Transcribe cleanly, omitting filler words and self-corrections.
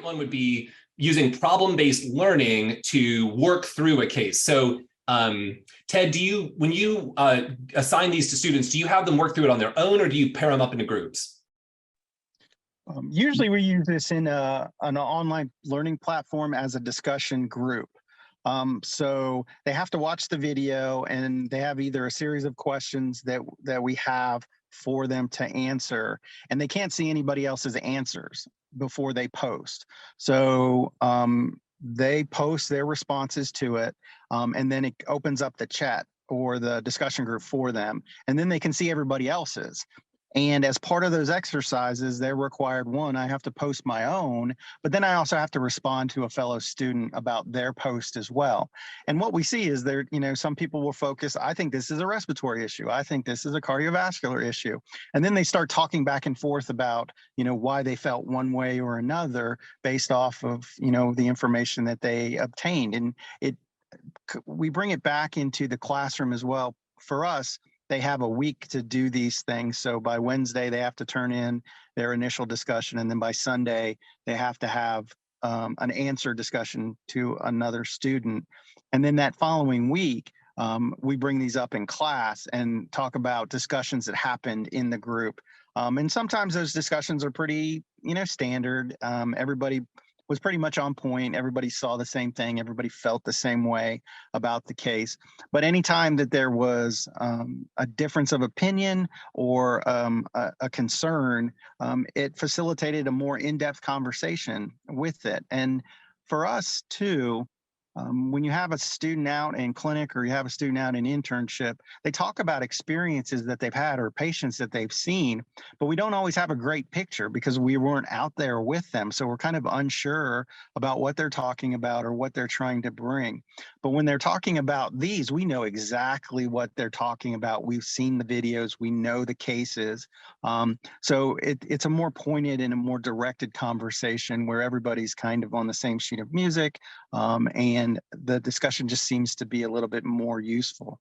second one would be using problem-based learning to work through a case. So Ted, when you assign these to students, do you have them work through it on their own, or do you pair them up into groups? Usually we use this in an online learning platform as a discussion group. So they have to watch the video, and they have either a series of questions that we have for them to answer, and they can't see anybody else's answers before they post. So they post their responses to it, and then it opens up the chat or the discussion group for them, and then they can see everybody else's. And as part of those exercises, they're required, one, I have to post my own, but then I also have to respond to a fellow student about their post as well. And what we see is there, some people will focus, I think this is a respiratory issue. I think this is a cardiovascular issue. And then they start talking back and forth about, why they felt one way or another based off of, the information that they obtained. And we bring it back into the classroom as well. For us, they have a week to do these things. So by Wednesday, they have to turn in their initial discussion. And then by Sunday, they have to have an answer discussion to another student. And then that following week, we bring these up in class and talk about discussions that happened in the group. And sometimes those discussions are pretty, standard. Everybody was pretty much on point. Everybody saw the same thing. Everybody felt the same way about the case. But anytime that there was a difference of opinion or a concern, it facilitated a more in-depth conversation with it. And for us too, when you have a student out in clinic or you have a student out in internship, they talk about experiences that they've had or patients that they've seen, but we don't always have a great picture because we weren't out there with them. So we're kind of unsure about what they're talking about or what they're trying to bring. But when they're talking about these, we know exactly what they're talking about. We've seen the videos, we know the cases. So it's a more pointed and a more directed conversation where everybody's kind of on the same sheet of music, and the discussion just seems to be a little bit more useful.